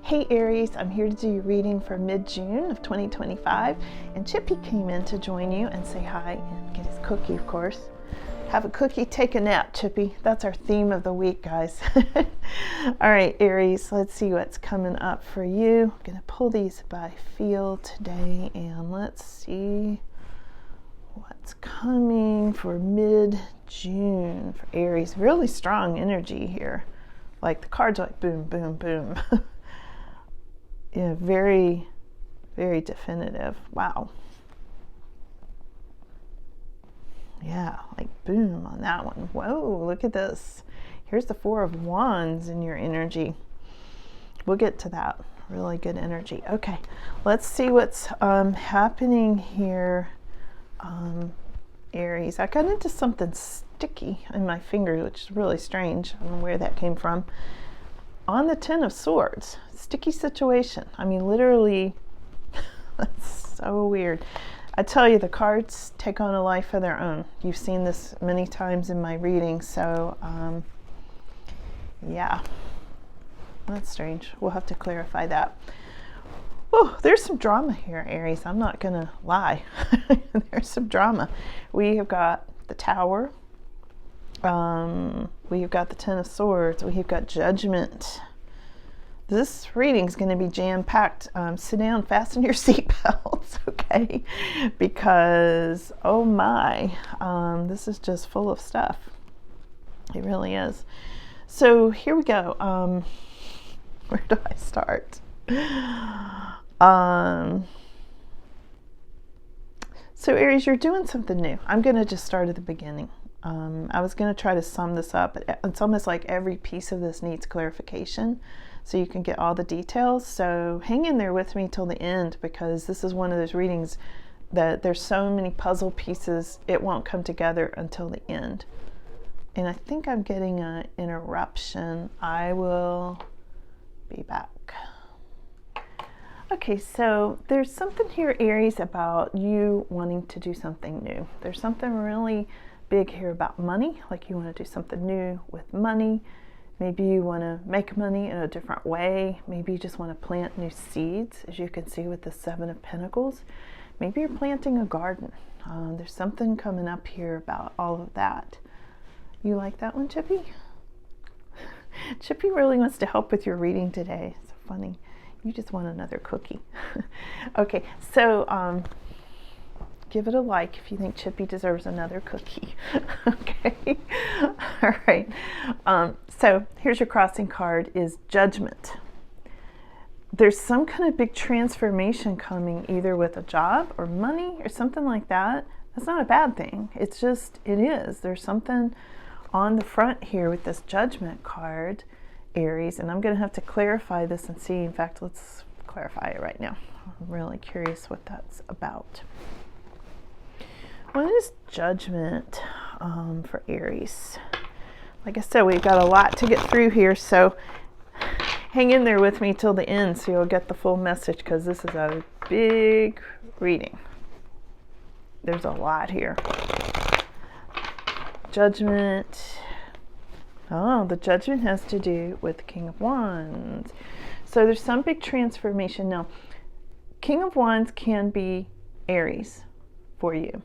Hey Aries, I'm here to do your reading for mid-June of 2025, and Chippy came in to join you and say hi and get his cookie, of course. Have a cookie, take a nap, Chippy. That's our theme of the week, guys. All right, Aries, let's see what's coming up for you. I'm going to pull these by feel today, and let's see what's coming for mid-June for Aries. Really strong energy here. Like the cards are like boom, boom, boom. Yeah, very, very definitive. Wow. Yeah, like boom on that one. Whoa, look at this. Here's the Four of Wands in your energy. We'll get to that. Really good energy. Okay, let's see what's happening here, Aries. I got into something sticky in my fingers, which is really strange. I don't know where that came from. On the Ten of Swords, sticky situation. I mean, literally, that's so weird. I tell you, the cards take on a life of their own. You've seen this many times in my reading, so yeah, that's strange. We'll have to clarify that. Oh, there's some drama here, Aries. I'm not gonna lie. There's some drama. We have got the Tower. We've got the Ten of Swords. We've got Judgment. This reading is going to be jam-packed. Sit down, fasten your seatbelts, okay? Because, oh my, this is just full of stuff. It really is. So here we go. Where do I start? So Aries, you're doing something new. I'm going to just start at the beginning. I was going to try to sum this up. It's almost like every piece of this needs clarification so you can get all the details. So hang in there with me till the end, because this is one of those readings that there's so many puzzle pieces, it won't come together until the end. And I think I'm getting an interruption. I will be back. Okay, so there's something here, Aries, about you wanting to do something new. There's something really big here about money, like you want to do something new with money. Maybe you want to make money in a different way. Maybe you just want to plant new seeds, as you can see with the Seven of Pentacles. Maybe you're planting a garden. There's something coming up here about all of that. You like that one, Chippy? Chippy really wants to help with your reading today. So funny. You just want another cookie. Okay, so give it a like if you think Chippy deserves another cookie. Okay. All right. So here's your crossing card is Judgment. There's some kind of big transformation coming, either with a job or money or something like that. That's not a bad thing. It's just, it is. There's something on the front here with this Judgment card, Aries, and I'm going to have to clarify this and see. In fact, let's clarify it right now. I'm really curious what that's about. What is Judgment for Aries? Like I said, we've got a lot to get through here, so hang in there with me till the end so you'll get the full message, because this is a big reading. There's a lot here. Judgment. Oh, the Judgment has to do with the King of Wands. So there's some big transformation. Now, King of Wands can be Aries for you.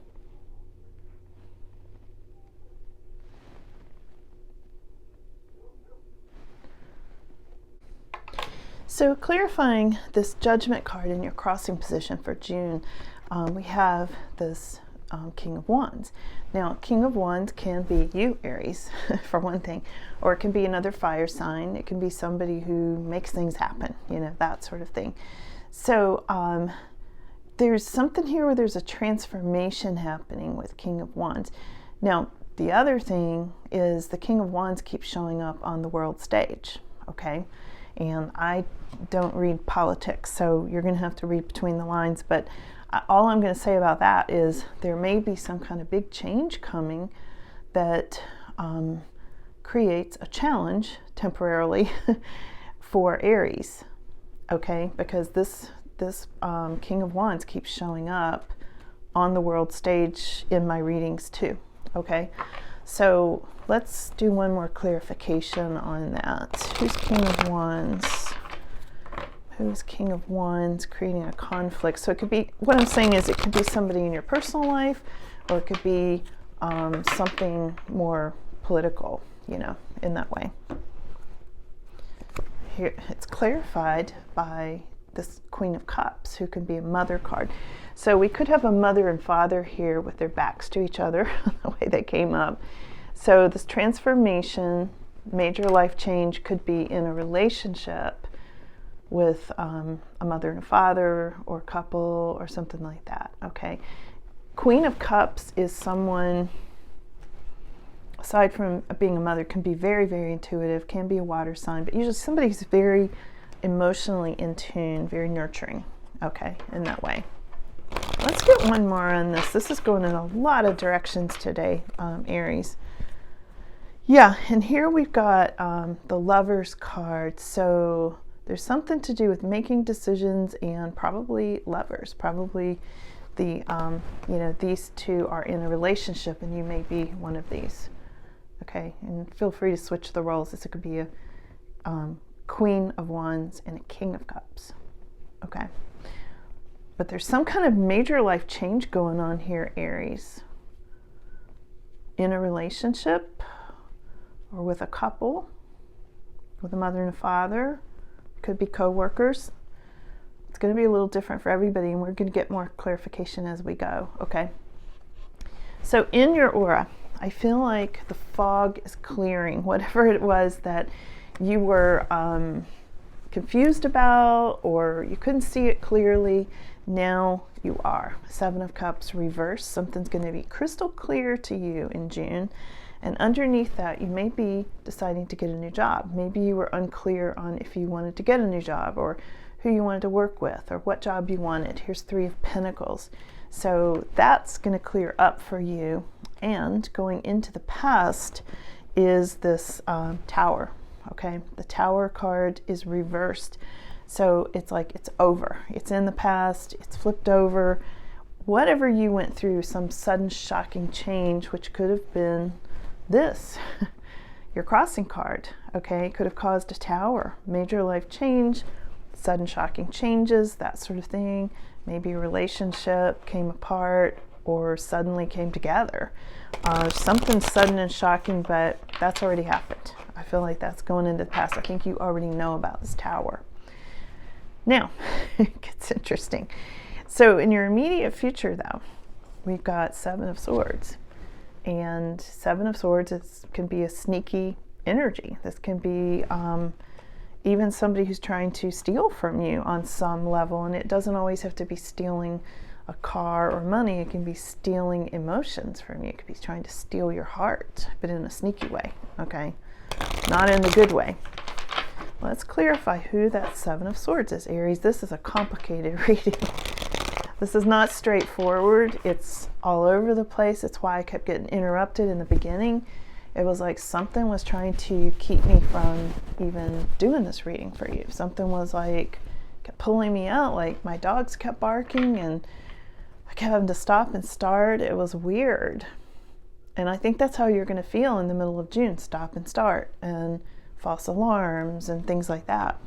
So clarifying this Judgment card in your crossing position for June, we have this King of Wands. Now, King of Wands can be you, Aries, for one thing, or it can be another fire sign. It can be somebody who makes things happen, you know, that sort of thing. So there's something here where there's a transformation happening with King of Wands. Now, the other thing is the King of Wands keeps showing up on the world stage, okay? And I don't read politics, so you're going to have to read between the lines, but all I'm going to say about that is there may be some kind of big change coming that creates a challenge temporarily for Aries, okay? Because this King of Wands keeps showing up on the world stage in my readings too, okay? So let's do one more clarification on that. Who's King of Wands Who's King of Wands, creating a conflict. So it could be, what I'm saying is it could be somebody in your personal life, or it could be something more political, you know, in that way. Here it's clarified by this Queen of Cups, who can be a mother card. So we could have a mother and father here with their backs to each other, the way they came up. So this transformation, major life change, could be in a relationship with a mother and a father, or a couple, or something like that, okay? Queen of Cups is someone, aside from being a mother, can be very, very intuitive, can be a water sign, but usually somebody who's very emotionally in tune, very nurturing, okay, in that way. Let's get one more on this. This is going in a lot of directions today, Aries. Yeah, and here we've got the Lovers card. So there's something to do with making decisions and probably lovers. Probably the, you know, these two are in a relationship and you may be one of these. Okay, and feel free to switch the roles. This could be a Queen of Wands and a King of Cups. Okay, but there's some kind of major life change going on here, Aries. In a relationship, or with a couple, with a mother and a father, could be co-workers. It's going to be a little different for everybody, and we're going to get more clarification as we go, okay? So in your aura, I feel like the fog is clearing. Whatever it was that you were confused about, or you couldn't see it clearly, now you are. Seven of Cups reversed. Something's going to be crystal clear to you in June. And underneath that, you may be deciding to get a new job. Maybe you were unclear on if you wanted to get a new job, or who you wanted to work with, or what job you wanted. Here's Three of Pentacles. So that's going to clear up for you. And going into the past is this Tower. Okay, the Tower card is reversed. So it's like it's over. It's in the past. It's flipped over. Whatever you went through, some sudden shocking change, which could have been this, your crossing card, okay, could have caused a Tower, major life change, sudden shocking changes, that sort of thing. Maybe a relationship came apart or suddenly came together. Something sudden and shocking, but that's already happened. I feel like that's going into the past. I think you already know about this Tower. Now, it gets interesting. So in your immediate future, though, we've got Seven of Swords. And Seven of Swords can be a sneaky energy. This can be even somebody who's trying to steal from you on some level. And it doesn't always have to be stealing a car or money. It can be stealing emotions from you. It could be trying to steal your heart, but in a sneaky way, okay? Not in the good way. Let's clarify who that Seven of Swords is, Aries. This is a complicated reading. This is not straightforward. It's all over the place. It's why I kept getting interrupted in the beginning. It was like something was trying to keep me from even doing this reading for you. Something was like kept pulling me out, like my dogs kept barking and I kept having to stop and start. It was weird. And I think that's how you're going to feel in the middle of June. Stop and start and false alarms and things like that.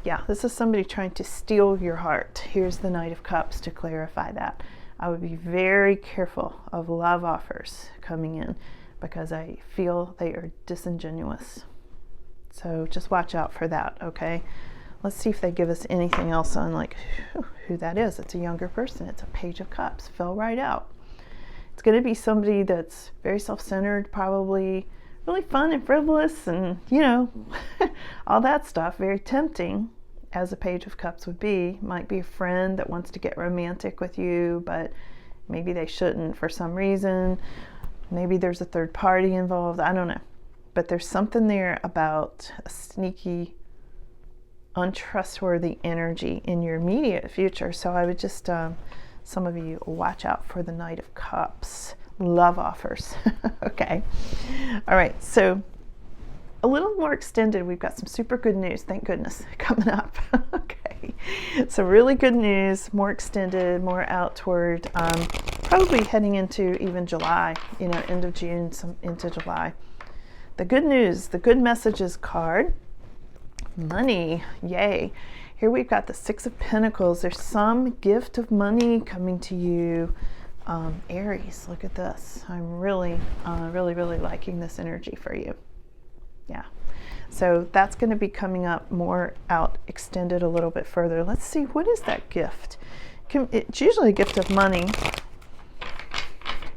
Yeah, this is somebody trying to steal your heart. Here's the Knight of Cups to clarify that. I would be very careful of love offers coming in because I feel they are disingenuous. So just watch out for that, okay? Let's see if they give us anything else on like who that is. It's a younger person. It's a Page of Cups. Fell right out. It's going to be somebody that's very self-centered, probably really fun and frivolous and, you know, all that stuff. Very tempting, as a Page of Cups would be. Might be a friend that wants to get romantic with you, but maybe they shouldn't for some reason. Maybe there's a third party involved. I don't know. But there's something there about a sneaky, untrustworthy energy in your immediate future. So I would just, some of you, watch out for the Knight of Cups. Love offers. Okay. All right. So a little more extended. We've got some super good news. Thank goodness coming up. Okay. So really good news, more extended, more out toward, probably heading into even July, you know, end of June, some into July. The good news, the good messages card Money, yay. Here we've got the Six of Pentacles. There's some gift of money coming to you. Aries, look at this. I'm really liking this energy for you. Yeah. So that's going to be coming up more out, extended a little bit further. Let's see, what is that gift? It's usually a gift of money.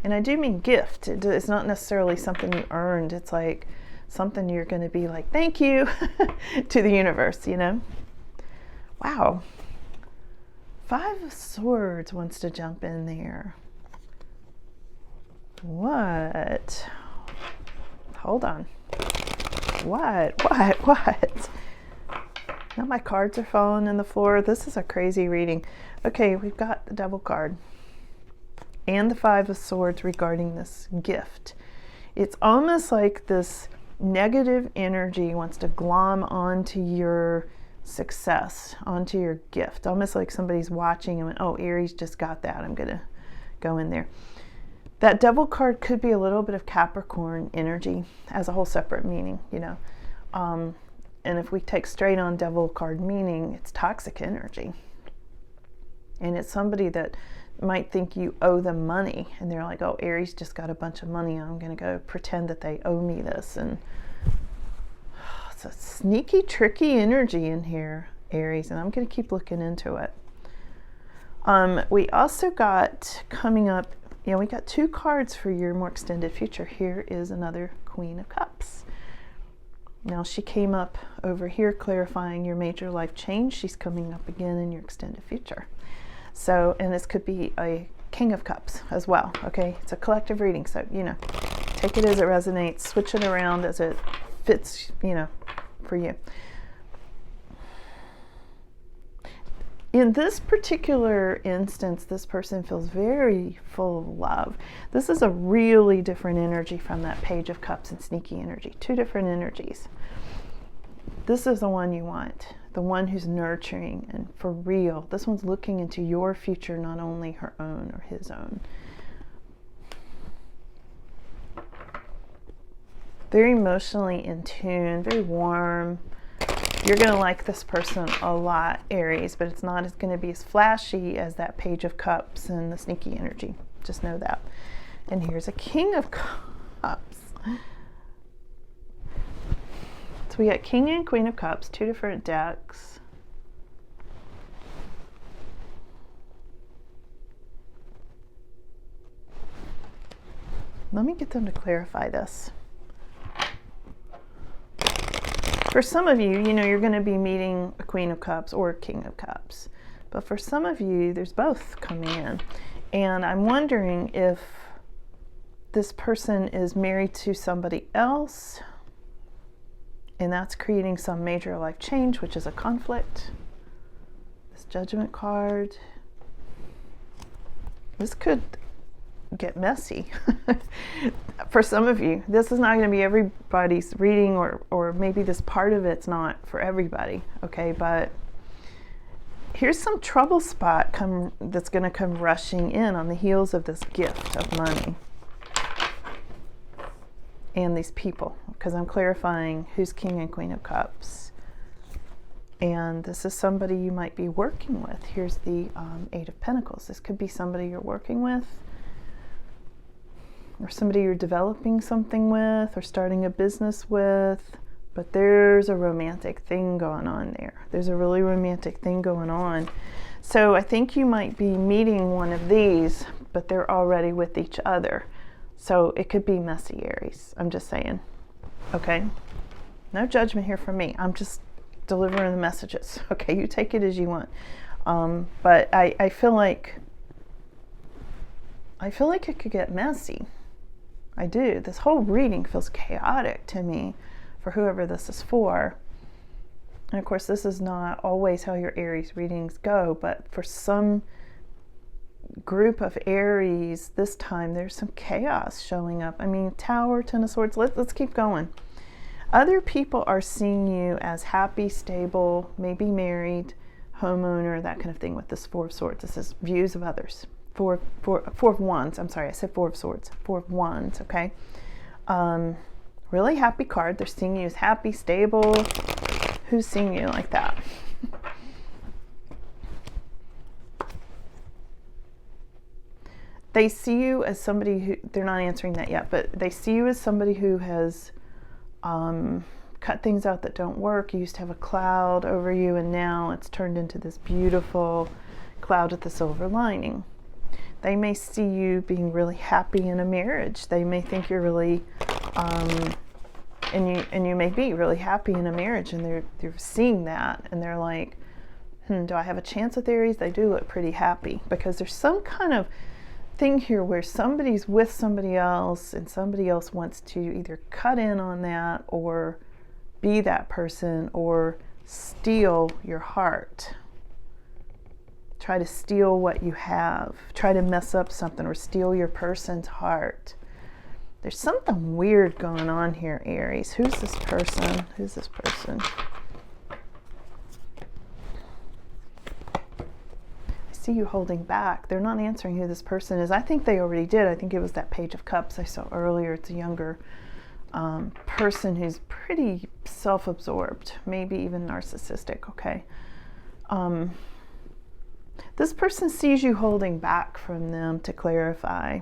And I do mean gift. It's not necessarily something you earned. It's like something you're going to be like, thank you to the universe, you know? Wow. Five of Swords wants to jump in there. What? Hold on. What? Now my cards are falling on the floor. This is a crazy reading. Okay, we've got the Devil card and the Five of Swords regarding this gift. It's almost like this negative energy wants to glom onto your success, onto your gift. Almost like somebody's watching and went, oh, Aries just got that. I'm going to go in there. That Devil card could be a little bit of Capricorn energy as a whole separate meaning, you know. And if we take straight on Devil card meaning, it's toxic energy. And it's somebody that might think you owe them money. And they're like, oh, Aries just got a bunch of money. I'm going to go pretend that they owe me this. And it's a sneaky, tricky energy in here, Aries. And I'm going to keep looking into it. We also got coming up, you know, we got two cards for your more extended future. Here is another Queen of Cups. Now she came up over here clarifying your major life change. She's coming up again in your extended future. So, and this could be a King of Cups as well, okay? It's a collective reading, so, you know, take it as it resonates, switch it around as it fits, you know, for you. In this particular instance, this person feels very full of love. This is a really different energy from that Page of Cups and sneaky energy. Two different energies. This is the one you want. The one who's nurturing and for real. This one's looking into your future, not only her own or his own. Very emotionally in tune, very warm. You're going to like this person a lot, Aries, but it's not going to be as flashy as that Page of Cups and the sneaky energy. Just know that. And here's a King of Cups. So we got King and Queen of Cups, two different decks. Let me get them to clarify this. For some of you, you know, you're going to be meeting a Queen of Cups or a King of Cups. But for some of you, there's both coming in. And I'm wondering if this person is married to somebody else, and that's creating some major life change, which is a conflict. This Judgment card. This could get messy. For some of you, this is not going to be everybody's reading, or maybe this part of it's not for everybody, okay? But here's some trouble spot that's going to come rushing in on the heels of this gift of money and these people, because I'm clarifying who's King and Queen of Cups. And this is somebody you might be working with. Here's the Eight of Pentacles. This could be somebody you're working with, or somebody you're developing something with, or starting a business with. But there's a romantic thing going on there. There's a really romantic thing going on. So I think you might be meeting one of these, but they're already with each other. So it could be messy, Aries. I'm just saying. Okay? No judgment here from me. I'm just delivering the messages. Okay? You take it as you want. But I feel like it could get messy. I do. This whole reading feels chaotic to me for whoever this is for. And of course, this is not always how your Aries readings go, but for some group of Aries this time, there's some chaos showing up. I mean, Tower, Ten of Swords, let's keep going. Other people are seeing you as happy, stable, maybe married, homeowner, that kind of thing with this Four of Swords. This is views of others. Four of Wands. I'm sorry, I said Four of Swords. Four of Wands, okay? Really happy card. They're seeing you as happy, stable. Who's seeing you like that? They see you as somebody who, they're not answering that yet, but they see you as somebody who has cut things out that don't work. You used to have a cloud over you, and now it's turned into this beautiful cloud with a silver lining. They may see you being really happy in a marriage. They may think you're really, and you may be really happy in a marriage, and they're seeing that, and they're like, do I have a chance with Aries? They do look pretty happy, because there's some kind of thing here where somebody's with somebody else, and somebody else wants to either cut in on that or be that person or steal your heart. Try to steal what you have. Try to mess up something or steal your person's heart. There's something weird going on here, Aries. Who's this person? Who's this person? I see you holding back. They're not answering who this person is. I think they already did. I think it was that Page of Cups I saw earlier. It's a younger person who's pretty self-absorbed, maybe even narcissistic, okay? This person sees you holding back from them to clarify.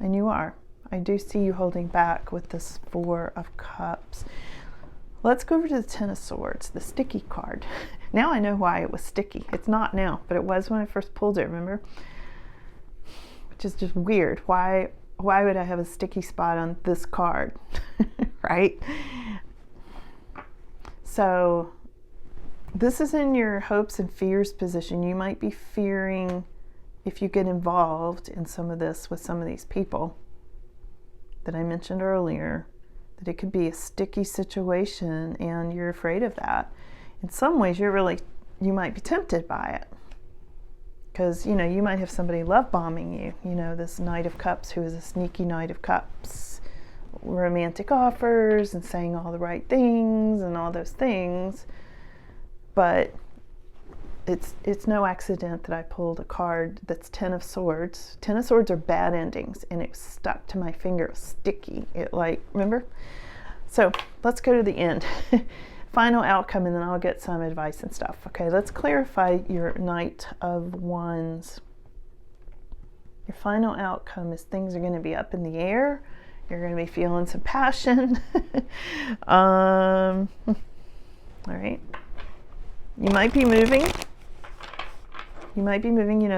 And you are. I do see you holding back with this Four of Cups. Let's go over to the Ten of Swords, the sticky card. Now I know why it was sticky. It's not now, but it was when I first pulled it, remember? Which is just weird. Why would I have a sticky spot on this card, right? So this is in your hopes and fears position. You might be fearing, if you get involved in some of this with some of these people that I mentioned earlier, that it could be a sticky situation, and you're afraid of that. In some ways, you might be tempted by it. Because, you might have somebody love bombing you. This Knight of Cups, who is a sneaky Knight of Cups. Romantic offers and saying all the right things and all those things. But it's no accident that I pulled a card that's Ten of Swords. Ten of Swords are bad endings, and it stuck to my finger. It was sticky. Remember? So let's go to the end. Final outcome, and then I'll get some advice and stuff. Okay, let's clarify your Knight of Wands. Your final outcome is things are going to be up in the air. You're going to be feeling some passion. All right. You might be moving.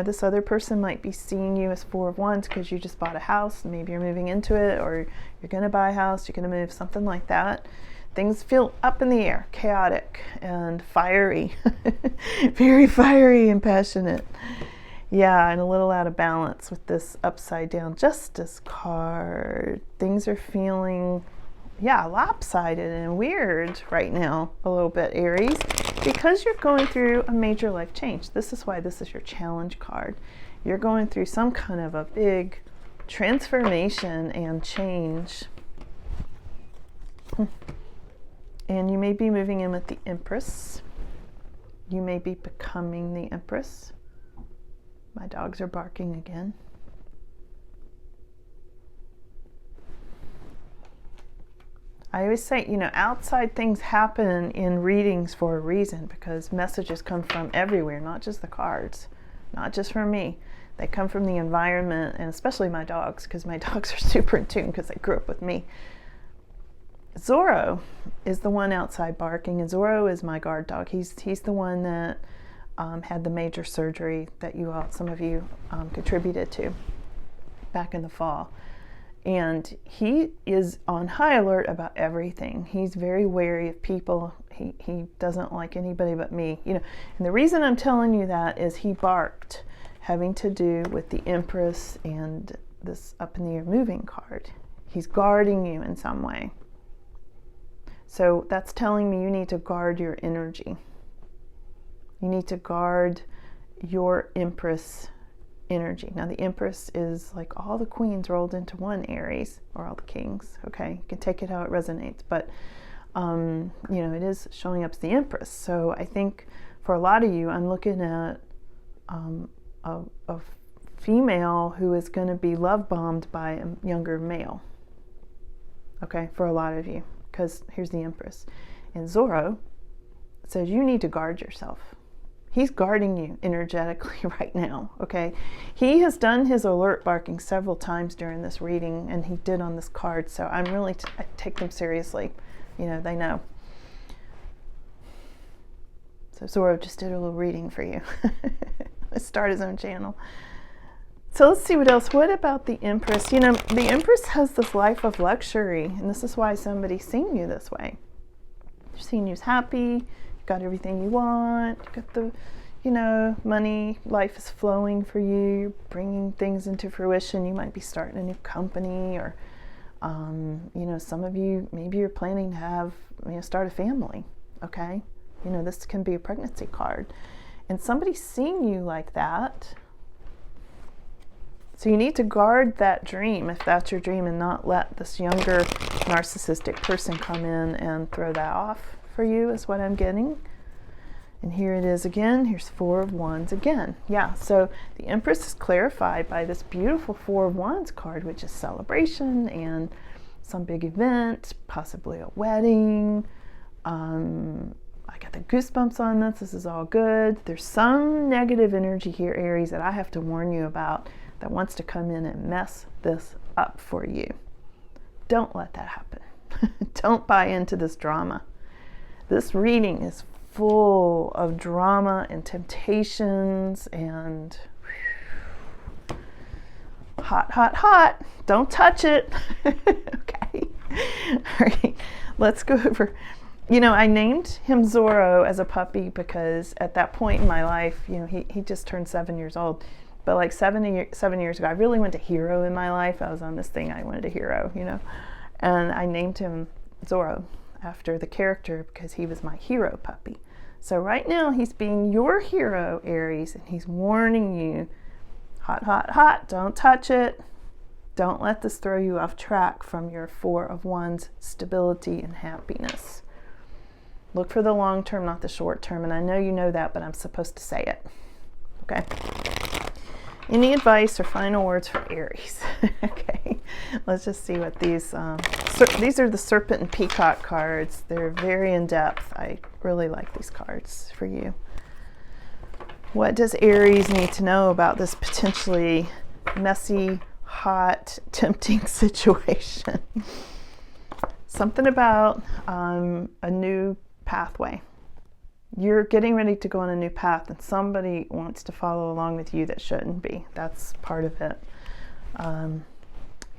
This other person might be seeing you as Four of Wands because you just bought a house. Maybe you're moving into it, or you're going to buy a house, you're going to move, something like that. Things feel up in the air, chaotic and fiery. Very fiery and passionate. Yeah, and a little out of balance with this upside down Justice card. Things are feeling, lopsided and weird right now, a little bit, Aries, because you're going through a major life change. This is why this is your challenge card. You're going through some kind of a big transformation and change. And you may be moving in with the Empress. You may be becoming the Empress. My dogs are barking again. I always say, outside things happen in readings for a reason, because messages come from everywhere, not just the cards, not just from me. They come from the environment, and especially my dogs, because my dogs are super in tune because they grew up with me. Zorro is the one outside barking, and Zorro is my guard dog. He's the one that had the major surgery that some of you contributed to back in the fall. And he is on high alert about everything. He's very wary of people. He doesn't like anybody but me. And the reason I'm telling you that is he barked, having to do with the Empress and this up in the air moving card. He's guarding you in some way. So that's telling me you need to guard your energy. You need to guard your Empress energy. Now the Empress is like all the queens rolled into one, Aries, or all the kings. Okay, you can take it how it resonates, but it is showing up as the Empress. So I think for a lot of you, I'm looking at a female who is going to be love bombed by a younger male. Okay, for a lot of you. because here's the Empress. And Zorro says you need to guard yourself. He's guarding you energetically right now, okay? He has done his alert barking several times during this reading, and he did on this card, so I'm really, I take them seriously. You know, they know. So Zorro just did a little reading for you. Let's start his own channel. So let's see what else. What about the Empress? You know, the Empress has this life of luxury, and this is why somebody's seeing you this way. They're seeing you's happy, you've got everything you want, you've got the, you know, money, life is flowing for you, you're bringing things into fruition. You might be starting a new company, or, you know, some of you, maybe you're planning to have, you know, start a family, okay? You know, this can be a pregnancy card. And somebody's seeing you like that. So you need to guard that dream, if that's your dream, and not let this younger narcissistic person come in and throw that off for you, is what I'm getting. And here it is again. Here's Four of Wands again. Yeah, so the Empress is clarified by this beautiful Four of Wands card, which is celebration and some big event, possibly a wedding. I got the goosebumps on this. This is all good. There's some negative energy here, Aries, that I have to warn you about, that wants to come in and mess this up for you. Don't let that happen. Don't buy into this drama. This reading is full of drama and temptations and hot, hot, hot. Don't touch it. Okay. All right. Let's go over. You know, I named him Zorro as a puppy because at that point in my life, you know, he just turned 7 years old. But like 7 years ago, I really wanted a hero in my life. I was on this thing, I wanted a hero, you know. And I named him Zorro after the character because he was my hero puppy. So right now he's being your hero, Aries, and he's warning you, hot, hot, hot, don't touch it. Don't let this throw you off track from your Four of Wands stability and happiness. Look for the long term, not the short term. And I know you know that, but I'm supposed to say it. Okay? Any advice or final words for Aries? Okay, let's just see what these are the Serpent and Peacock cards. They're very in-depth. I really like these cards for you. What does Aries need to know about this potentially messy, hot, tempting situation? Something about a new pathway. You're getting ready to go on a new path, and somebody wants to follow along with you that shouldn't be. That's part of it.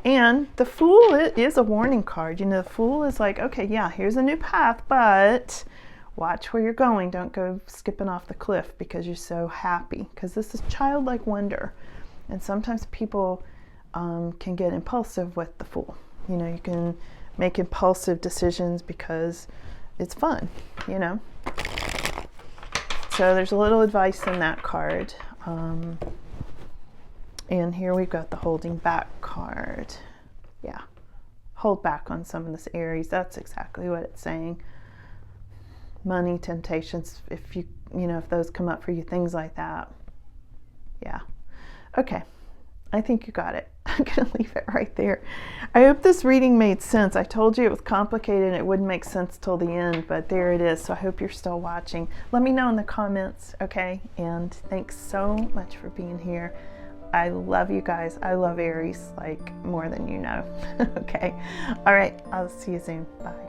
And the Fool is a warning card. You know, the Fool is like, okay, yeah, here's a new path, but watch where you're going. Don't go skipping off the cliff because you're so happy. Because this is childlike wonder. And sometimes people can get impulsive with the Fool. You know, you can make impulsive decisions because it's fun, you know. So there's a little advice in that card. And here we've got the holding back card. Yeah, hold back on some of this, Aries. That's exactly what it's saying. Money, temptations, if if those come up for you, things like that. Yeah. Okay. I think you got it. I'm going to leave it right there. I hope this reading made sense. I told you it was complicated and it wouldn't make sense till the end, but there it is. So I hope you're still watching. Let me know in the comments, okay? And thanks so much for being here. I love you guys. I love Aries like more than you know. Okay. All right. I'll see you soon. Bye.